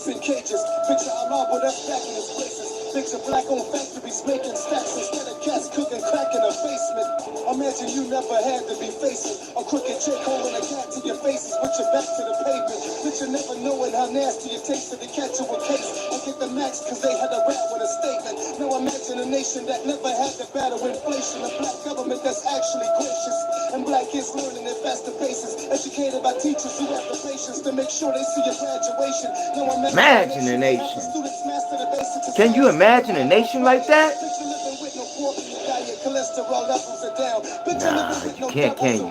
in cages. Picture Allah with us back in his places. Picture black-owned factories making stacks instead of cats cooking crack in a basement. Imagine you never had to be facing a crooked chick holding a cat to your faces with your back to the pavement. Picture never knowing how nasty it takes to catch you a case. I get the max cause they had a rap with a statement. Now imagine a nation that never had to battle inflation. A black government that's actually gracious. And black kids learning at faster paces. Educated by teachers who have the patience to make sure they see your graduation. Now Imagine a nation. Can you imagine a nation like that? Nah, you can't, can you?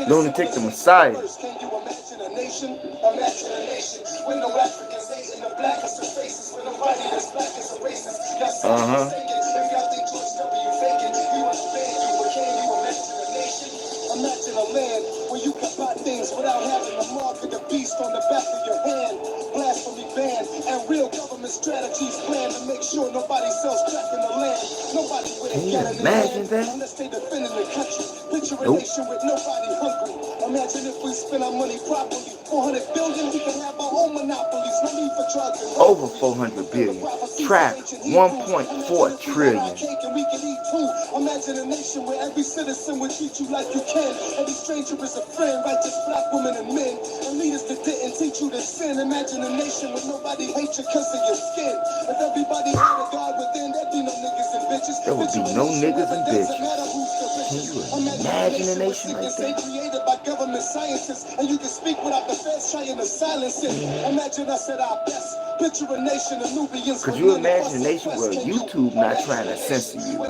Lunatic the Messiah. Can you imagine a nation? Imagine a nation. With no Africans hating the blackest of faces. With nobody as black as a racist. That's if y'all think George W. faking, you understand you, but can you imagine a nation? Imagine a land where you can buy things without having the mark of the beast on the back of your hand. Blasphemy banned and real government strategies planned to make sure nobody sells crack in the land. Nobody with a gun in the hand unless they defending the country. Picture a nation with nobody hungry. Imagine if we spend our money properly. 400 billion, we can have our own monopolies. No need for drugs and over 400 billion. Trap 1.4 trillion. We can eat too. Imagine a nation where every citizen would treat you like you can. Every stranger is a friend, righteous black women and men. And leaders that didn't teach you to sin. Imagine a nation where nobody hates you because of your skin. If everybody had a God within, there'd be no niggas and bitches. There would be no niggas and bitches. Can you imagine a nation like that? Created by government scientists, and you can speak without the feds trying to silence it. Imagine us at our best. Picture a nation of Nubians. Could you imagine a nation where YouTube not trying to censor you?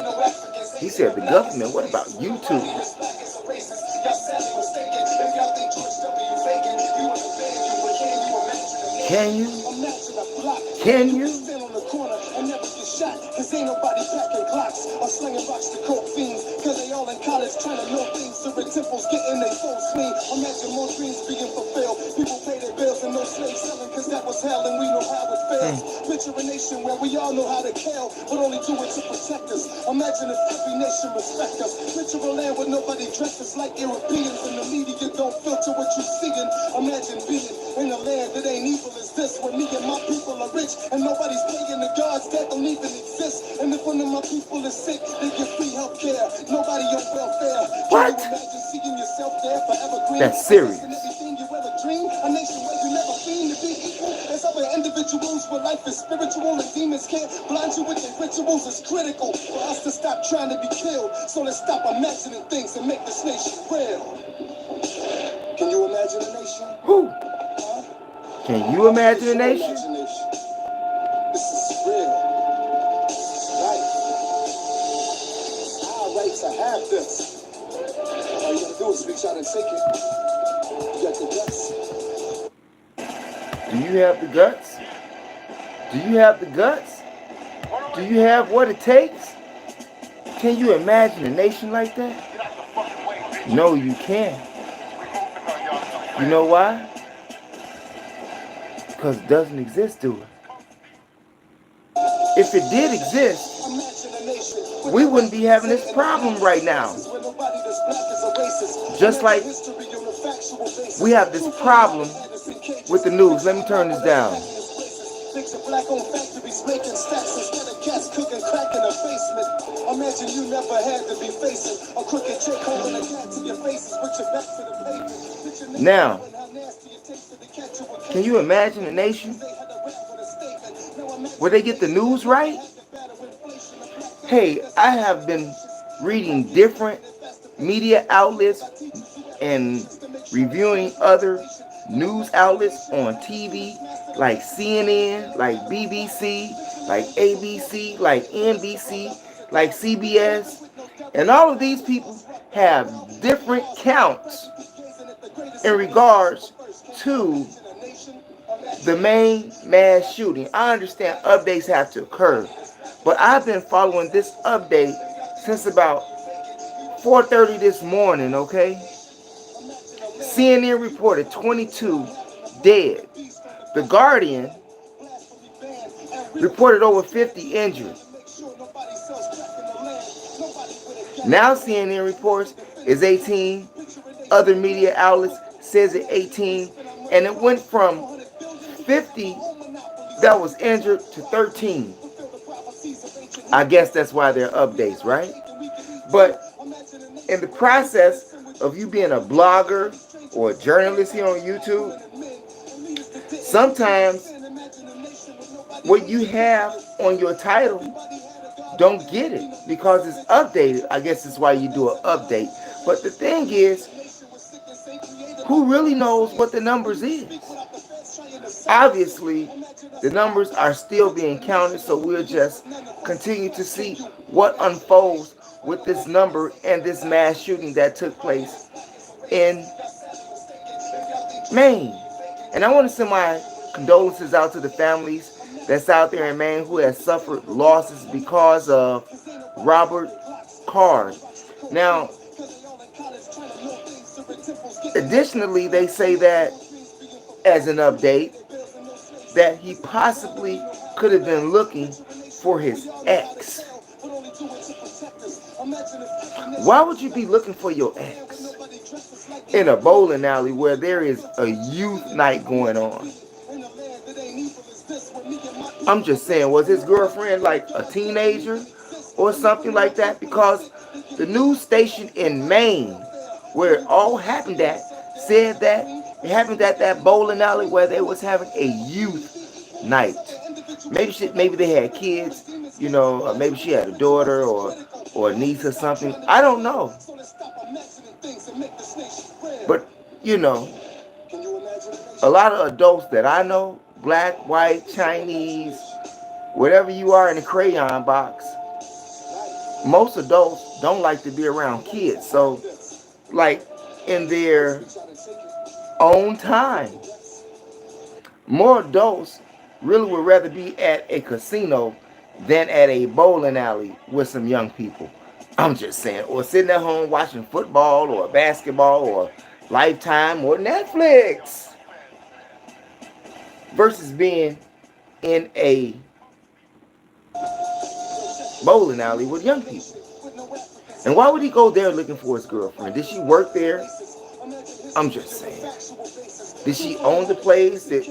He said the government, what about YouTube? Can you? Can you? Cause ain't nobody packing clocks or slinging rocks to coke fiends. Cause they all in college trying to know things. Certain temples getting their full swing. Imagine more dreams being fulfilled. People pay their bills and no slave selling. Cause that was hell and we know how it fails. Picture a nation where we all know how to kill, but only do it to protect us. Imagine if every nation respect us. Picture a land where nobody dresses like Europeans and the media don't filter what you're seeing. Imagine being in a land that ain't evil as this, where me and my people are rich and nobody's paying the gods that don't even exist. And if one of my people is sick, they get free health care. Nobody on welfare. What? Can you imagine seeing yourself there forever green? That's serious. Everything you ever dream, a nation where you never been to be equal. There's other individuals where life is spiritual and demons can't blind you with their rituals. It's critical for us to stop trying to be killed. So let's stop imagining things and make this nation real. Can you imagine a nation? Who? Can you imagine a nation? This is real. To have this. All you gotta do is reach out and take it. You got the guts. Do you have the guts? Do you have the guts? Do you have what it takes? Can you imagine a nation like that? No, you can't. You know why? Because it doesn't exist, do it? If it did exist, we wouldn't be having this problem right now. Just like we have this problem with the news. Let me turn this down. Imagine you never had to be facing a crooked chick holding a cat to your faces with your back to the pavement. Now, can you imagine a nation where they get the news right? Hey, I have been reading different media outlets and reviewing other news outlets on TV, like CNN, like BBC, like ABC, like NBC, like CBS. And all of these people have different counts in regards to the Maine mass shooting. I understand updates have to occur, but I've been following this update since about 4:30 this morning, okay? CNN reported 22 dead. The Guardian reported over 50 injured. Now CNN reports is 18. Other media outlets says it 18, and it went from 50 that was injured to 13. I guess that's why they're updates, right? But in the process of you being a blogger or a journalist here on YouTube, sometimes what you have on your title don't get it because it's updated. I guess that's why you do an update. But the thing is, who really knows what the numbers is? Obviously, the numbers are still being counted, so we'll just continue to see what unfolds with this number and this mass shooting that took place in Maine. And I want to send my condolences out to the families that's out there in Maine who has suffered losses because of Robert Card. Now, additionally, they say that as an update, that he possibly could have been looking for his ex. Why would you be looking for your ex in a bowling alley where there is a youth night going on? I'm just saying, was his girlfriend like a teenager or something like that? Because the news station in Maine, where it all happened at, said that it happened at that bowling alley where they was having a youth night. Maybe they had kids, maybe she had a daughter or a niece or something. I don't know. But, a lot of adults that I know, black, white, Chinese, whatever you are in the crayon box, most adults don't like to be around kids. So, like, in their own time, more adults really would rather be at a casino than at a bowling alley with some young people. I'm just saying. Or sitting at home watching football or basketball or Lifetime or Netflix versus being in a bowling alley with young people. And why would he go there looking for his girlfriend? Did she work there? I'm just saying. Did she own the place? Did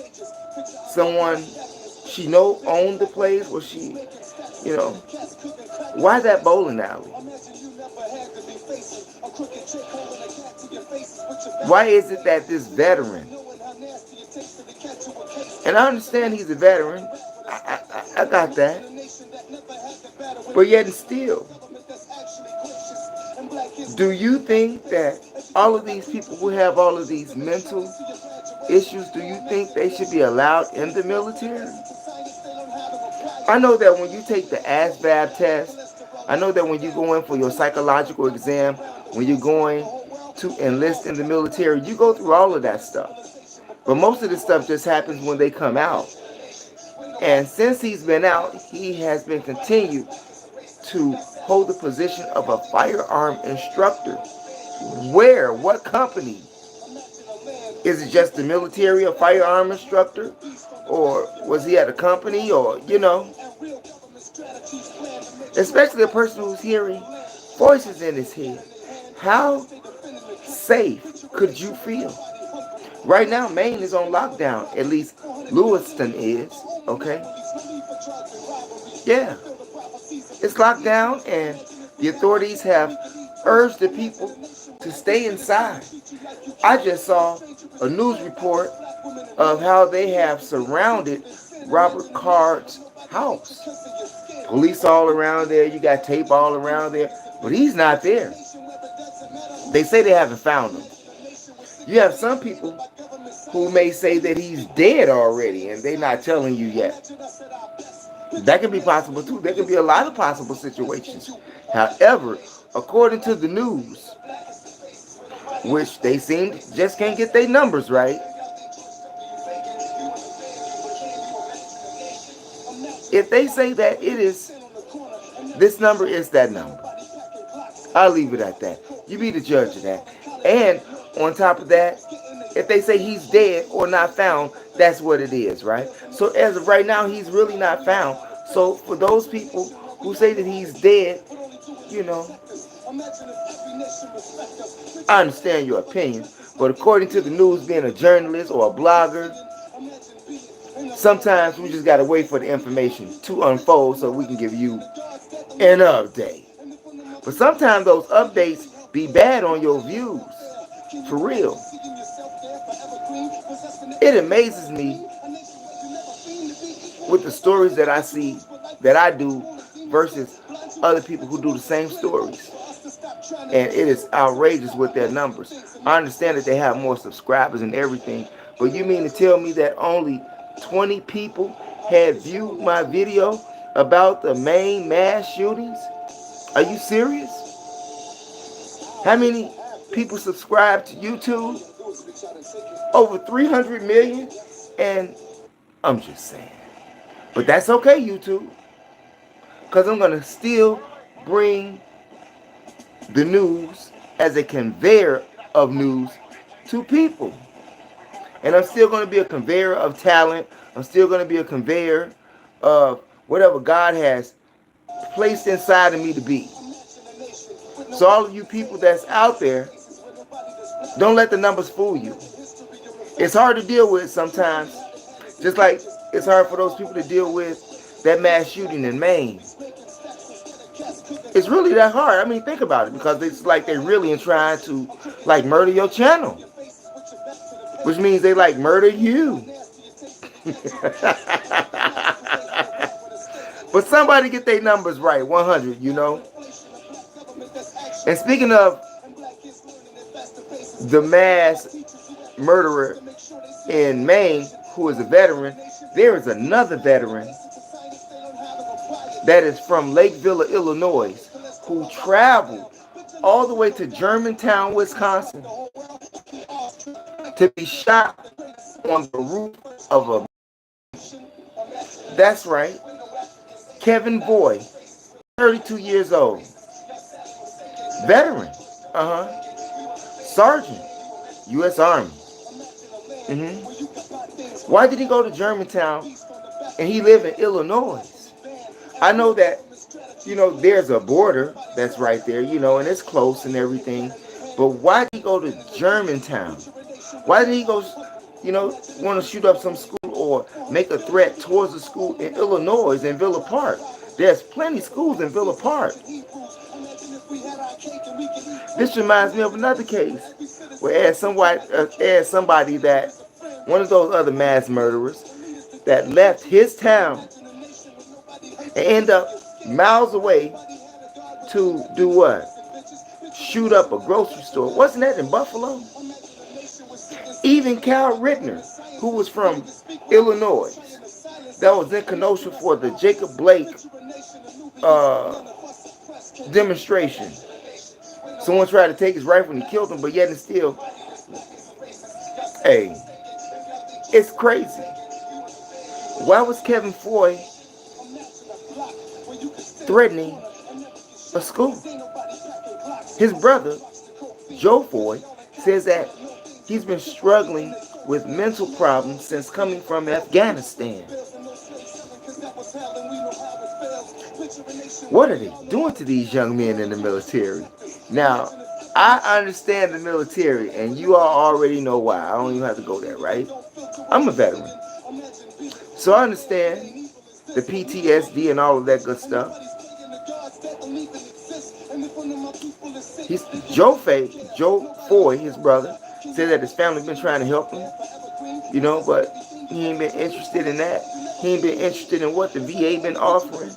someone she know owned the place? Was she, why that bowling alley? Why is it that this veteran, and I understand he's a veteran, I got that, but yet and still, do you think that all of these people who have all of these mental issues, do you think they should be allowed in the military? I know that when you take the ASVAB test, I know that when you go in for your psychological exam, when you're going to enlist in the military, you go through all of that stuff. But most of the stuff just happens when they come out. And since he's been out, he has been continued to hold the position of a firearm instructor. Where? What company? Is it just the military, a firearm instructor? Or was he at a company? Or, especially a person who's hearing voices in his head. How safe could you feel? Right now, Maine is on lockdown. At least Lewiston is, okay? Yeah. It's locked down, and the authorities have urged the people to stay inside. I just saw a news report of how they have surrounded Robert Card's house. Police all around there, you got tape all around there, but he's not there. They say they haven't found him. You have some people who may say that he's dead already and they're not telling you yet. That can be possible too. There can be a lot of possible situations. However, according to the news, which they seem just can't get their numbers right, if they say that this number is that number, I'll leave it at that. You be the judge of that. And on top of that, if they say he's dead or not found, that's what it is, right? So as of right now, he's really not found. So for those people who say that he's dead, I understand your opinion. But according to the news, being a journalist or a blogger, sometimes we just gotta wait for the information to unfold so we can give you an update. But sometimes those updates be bad on your views. For real. It amazes me with the stories that I see that I do versus other people who do the same stories. And it is outrageous with their numbers. I understand that they have more subscribers and everything, but you mean to tell me that only 20 people had viewed my video about the Maine mass shootings? Are you serious? How many people subscribe to YouTube? Over 300 million? And I'm just saying. But that's okay, YouTube. Because I'm going to still bring the news as a conveyor of news to people. And I'm still going to be a conveyor of talent. I'm still going to be a conveyor of whatever God has placed inside of me to be. So all of you people that's out there, don't let the numbers fool you. It's hard to deal with sometimes. Just like it's hard for those people to deal with that mass shooting in Maine. It's really that hard. I mean, think about it, because it's like they really trying to like murder your channel, which means they like murder you. But somebody get their numbers right, 100, you know. And speaking of the mass murderer in Maine who is a veteran, there is another veteran that is from Lakeville, Illinois, who traveled all the way to Germantown, Wisconsin to be shot on the roof of a... That's right. Kevin Boy, 32 years old. Veteran. Sergeant. U.S. Army. Why did he go to Germantown and he lived in Illinois? I know that, you know, there's a border that's right there, you know, and it's close and everything. But why did he go to Germantown? Why did he go, you know, want to shoot up some school or make a threat towards a school in Illinois, in Villa Park? There's plenty of schools in Villa Park. This reminds me of another case where somebody that, one of those other mass murderers that left his town and end up miles away to do what? Shoot up a grocery store. Wasn't that in Buffalo? Even Cal Rittner, who was from Illinois, that was in Kenosha for the Jacob Blake demonstration. Someone tried to take his rifle and he killed him, but yet and still, hey, it's crazy. Why was Kevin Foy threatening a school? His brother, Joe Foy, says that he's been struggling with mental problems since coming from Afghanistan. What are they doing to these young men in the military? Now, I understand the military, and you all already know why. I don't even have to go there, right? I'm a veteran. So I understand the PTSD and all of that good stuff. Joe Foy, his brother, said that his family been trying to help him, you know, but he ain't been interested in that. He ain't been interested in what the VA been offering.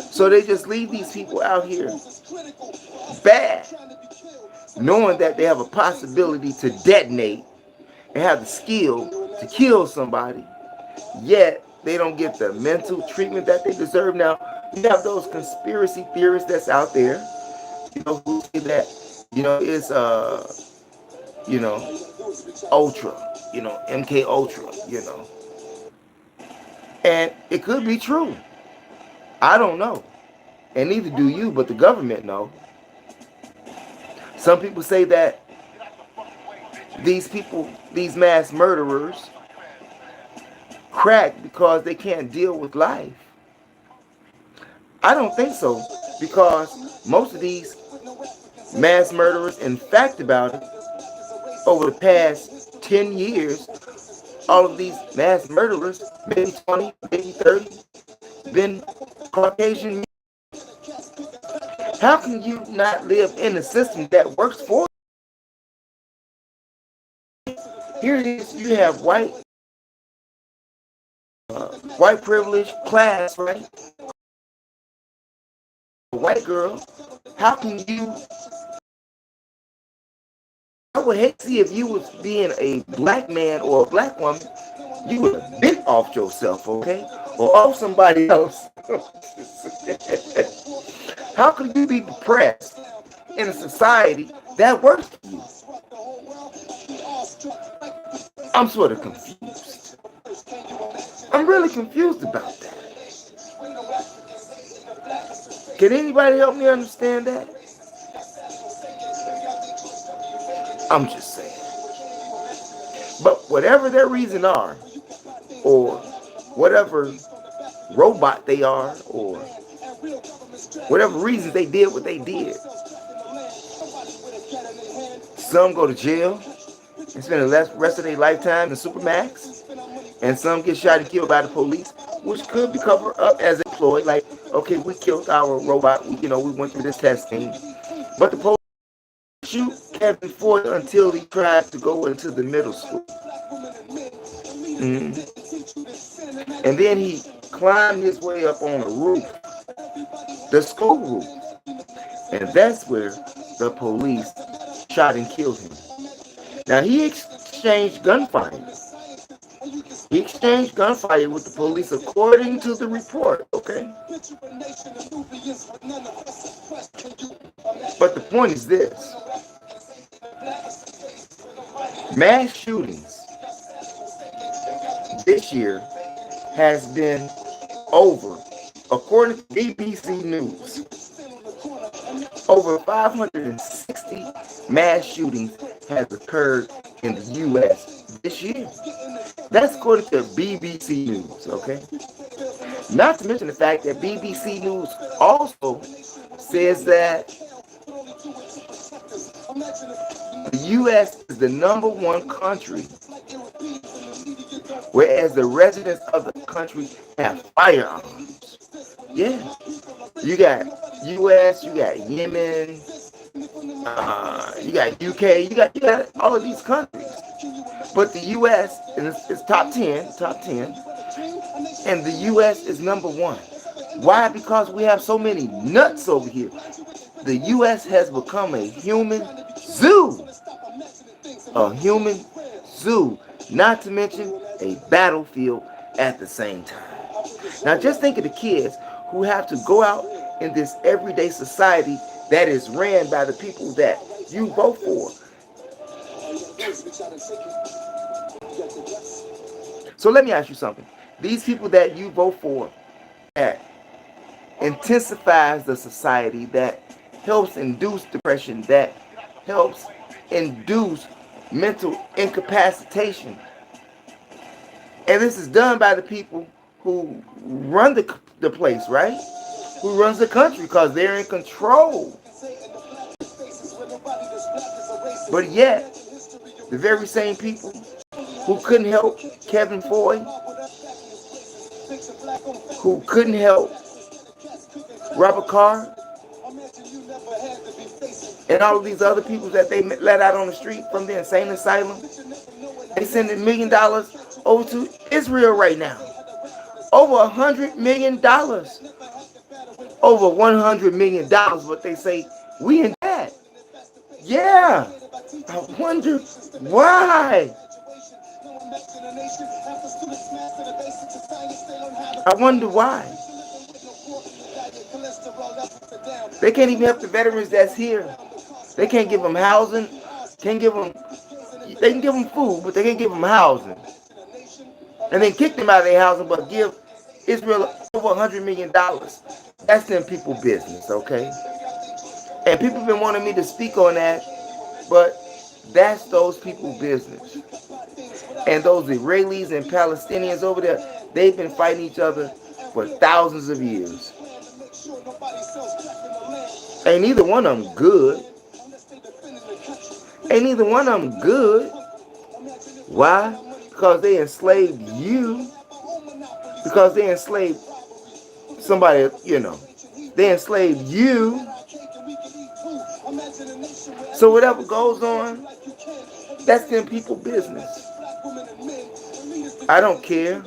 So they just leave these people out here bad, knowing that they have a possibility to detonate and have the skill to kill somebody, yet they don't get the mental treatment that they deserve. Now, you have those conspiracy theorists that's out there, you know, who say that, you know, it's you know, Ultra, you know, MK Ultra, you know. And it could be true. I don't know. And neither do you, but the government know. Some people say that these people, these mass murderers, crack because they can't deal with life. I don't think so, because most of these mass murderers, in fact about it, over the past 10 years, all of these mass murderers, maybe 20, maybe 30, been Caucasian. How can you not live in a system that works for you? Here it is, you have white privilege class, right? A white girl. How can you? I would hate to see if you was being a black man or a black woman, you would have been off yourself, okay, or off somebody else. How can you be depressed in a society that works for you? I'm sort of confused. I'm really confused about that. Can anybody help me understand that? I'm just saying. But whatever their reason are, or whatever robot they are, or whatever reasons they did what they did, some go to jail and spend the rest of their lifetime in Supermax, and some get shot and killed by the police, which could be covered up as a ploy. Like, okay, we killed our robot, we went through this testing, but the police shoot Kevin Ford until he tried to go into the middle school. Mm-hmm. And then he climbed his way up on a roof, the school roof, and that's where the police shot and killed him. Now he exchanged gunfire. He exchanged gunfire with the police according to the report, okay? But the point is this. Mass shootings this year has been over, according to BBC News, over 560 mass shootings has occurred in the U.S. this year. That's according to BBC News, okay? Not to mention the fact that BBC News also says that the U.S. is the #1 country, whereas the residents of the country have firearms. Yeah. You got U.S., you got Yemen, you got UK, you got all of these countries. But the U.S. is top 10, and the U.S. is #1. Why? Because we have so many nuts over here. The U.S. has become a human zoo. A human zoo. Not to mention a battlefield at the same time. Now just think of the kids who have to go out in this everyday society that is ran by the people that you vote for. So let me ask you something. These people that you vote for, that intensifies the society, that helps induce depression, that helps induce mental incapacitation. And this is done by the people who run the place, right? Who runs the country, because they're in control. But yet, the very same people who couldn't help Kevin Foy, who couldn't help Robert Carr, and all of these other people that they let out on the street from the insane asylum, they sending $1 million over to Israel right now. Over $100 million. Over $100 million, but they say we in debt. Yeah. I wonder why. I wonder why. They can't even help the veterans that's here. They can't give them housing. They can give them food, but they can't give them housing. And then kick them out of their housing, but give Israel over $100 million. That's them people business, okay? And people have been wanting me to speak on that, but that's those people business. And those Israelis and Palestinians over there, they've been fighting each other for thousands of years. And neither one of them good. Ain't neither one of them good. Why? Because they enslaved you. Because they enslaved somebody, They enslaved you. So whatever goes on, that's them people business. I don't care.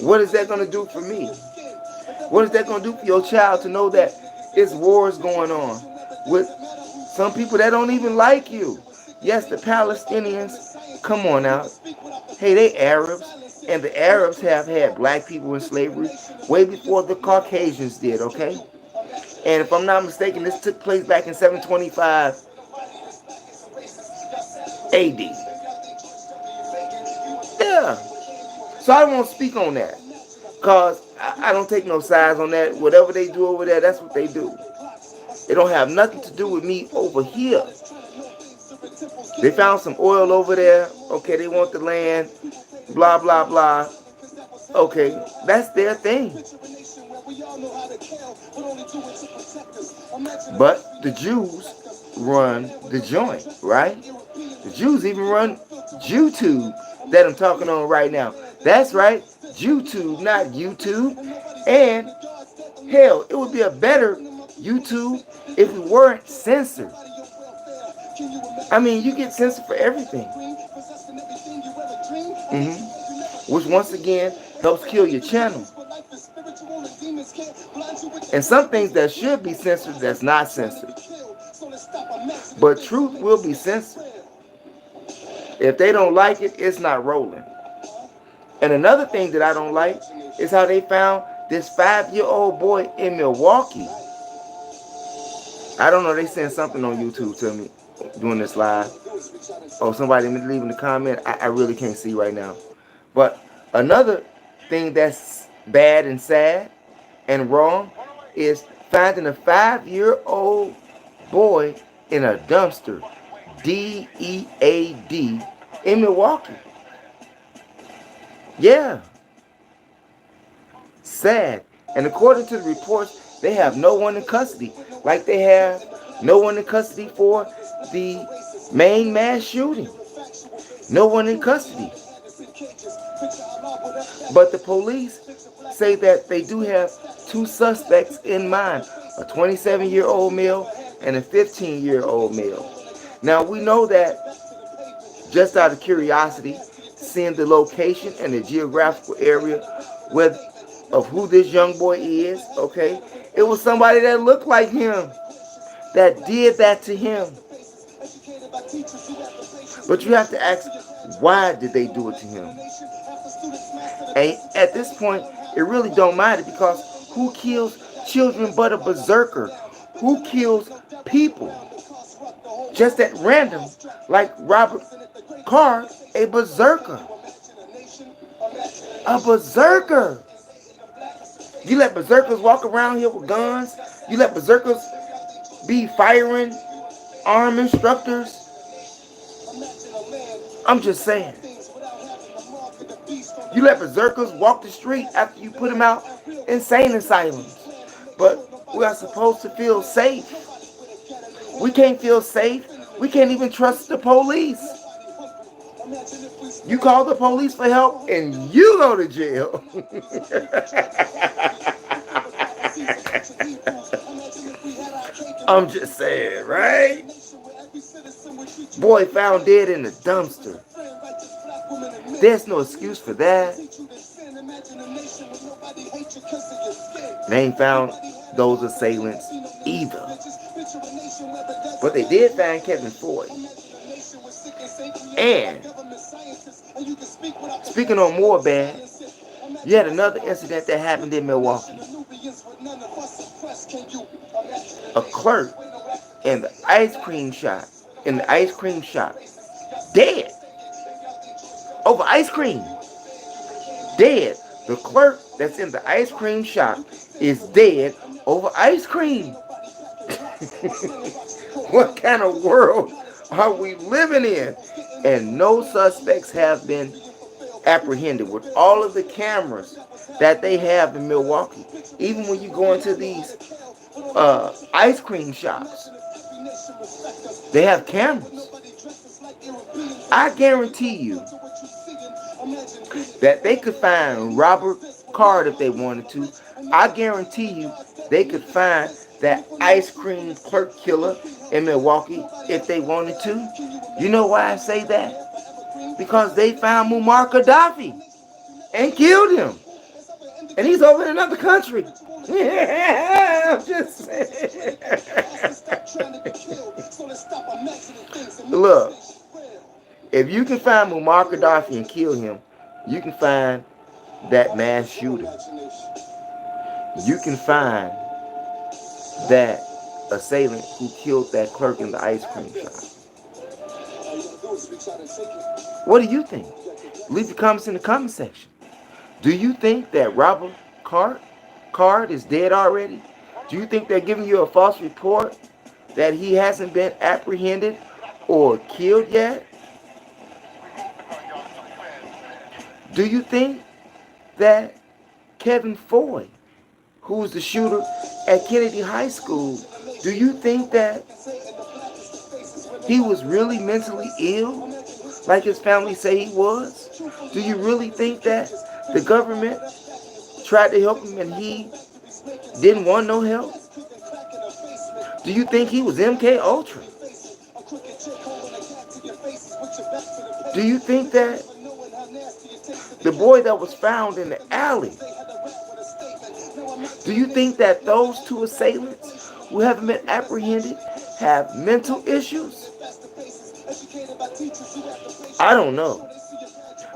What is that going to do for me? What is that going to do for your child to know that it's wars going on with some people that don't even like you? Yes, the Palestinians, come on out. Hey, they Arabs, and the Arabs have had black people in slavery way before the Caucasians did, okay? And if I'm not mistaken, this took place back in 725 AD. Yeah. So I won't speak on that. Because I don't take no sides on that. Whatever they do over there, that's what they do. It don't have nothing to do with me over here. They found some oil over there. Okay, they want the land. Blah, blah, blah. Okay, that's their thing. But the Jews run the joint, right? The Jews even run YouTube that I'm talking on right now. That's right, YouTube, not YouTube. And hell, it would be a better YouTube if it weren't censored. I mean, you get censored for everything. Which once again helps kill your channel. And some things that should be censored, that's not censored. But truth will be censored. If they don't like it, it's not rolling. And another thing that I don't like is how they found this 5-year-old boy in Milwaukee. I don't know, they sent something on YouTube to me doing this live. Oh, somebody leaving a comment. I really can't see right now. But another thing that's bad and sad and wrong is finding a 5-year-old boy in a dumpster, DEAD, in Milwaukee. Yeah. Sad. And according to the reports, they have no one in custody. Like they have no one in custody for the Maine mass shooting. No one in custody. But the police say that they do have 2 suspects in mind, a 27-year-old male and a 15-year-old male. Now we know that, just out of curiosity, seeing the location and the geographical area of who this young boy is, okay, it was somebody that looked like him that did that to him. But you have to ask, why did they do it to him? And at this point, it really don't matter, because who kills children but a berserker? Who kills people just at random, like Robert Carr, a berserker? A berserker. You let berserkers walk around here with guns? You let berserkers be firing arm instructors? I'm just saying. You let berserkers walk the street after you put them out insane asylums. But we are supposed to feel safe. We can't feel safe. We can't even trust the police. You call the police for help and you go to jail. I'm just saying, right? Boy found dead in the dumpster. There's no excuse for that. They ain't found those assailants either. But they did find Kevin Ford. And speaking on more bad, you had another incident that happened in Milwaukee. A clerk in the ice cream shop, dead over ice cream. Dead. The clerk that's in the ice cream shop is dead over ice cream. What kind of world are we living in? And no suspects have been apprehended with all of the cameras that they have in Milwaukee. Even when you go into these ice cream shops, They have cameras. I guarantee you that they could find Robert Card if they wanted to. I guarantee you they could find that ice cream clerk killer in Milwaukee if they wanted to. You know why I say that? Because they found Muammar Gaddafi and killed him. And he's over in another country. Yeah, I'm just saying. Look, if you can find Muammar Gaddafi and kill him, you can find that mass shooter. You can find that assailant who killed that clerk in the ice cream shop. What do you think? Leave your comments in the comment section. Do you think that Robert Card is dead already? Do you think they're giving you a false report that he hasn't been apprehended or killed yet? Do you think that Kevin Foy, who was the shooter at Kennedy High School, do you think that he was really mentally ill, like his family say he was? Do you really think that the government tried to help him and he didn't want no help? Do you think he was MK Ultra? Do you think that the boy that was found in the alley, do you think that those two assailants who haven't been apprehended have mental issues? I don't know,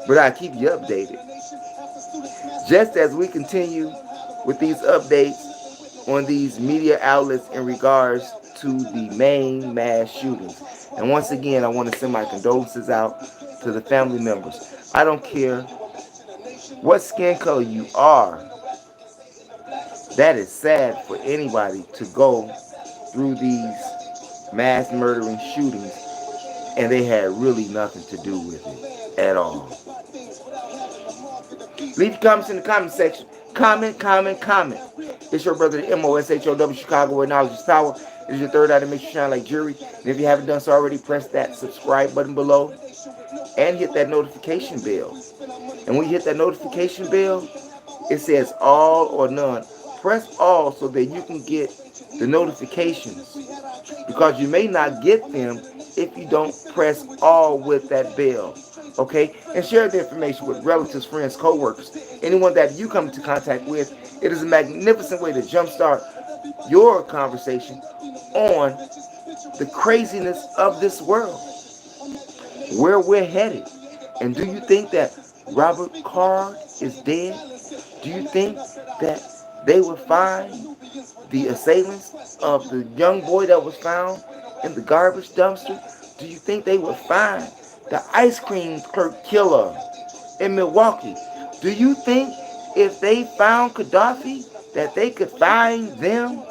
but I'll keep you updated. Just as we continue with these updates on these media outlets in regards to the Maine mass shootings. And once again, I want to send my condolences out to the family members. I don't care what skin color you are. That is sad for anybody to go through these mass murdering shootings and they had really nothing to do with it at all. Leave your comments in the comment section. Comment. It's your brother, the THEMOSHOW Chicago, where knowledge is power. It is your third eye that makes you shine like jewelry. And if you haven't done so already, press that subscribe button below and hit that notification bell. And when you hit that notification bell, it says all or none. Press all so that you can get the notifications, because you may not get them if you don't press all with that bell. Okay? And share the information with relatives, friends, co-workers, anyone that you come into contact with. It is a magnificent way to jumpstart your conversation on the craziness of this world, where we're headed. And do you think that Robert Card is dead? Do you think that they will find the assailants of the young boy that was found in the garbage dumpster? Do you think they will find the ice cream clerk killer in Milwaukee? Do you think if they found Gaddafi that they could find them?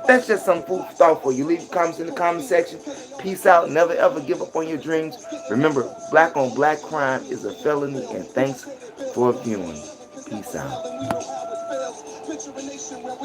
That's just some food for thought for you. Leave your comments in the comment section. Peace out. Never ever give up on your dreams. Remember, black on black crime is a felony. And thanks for viewing. Peace out.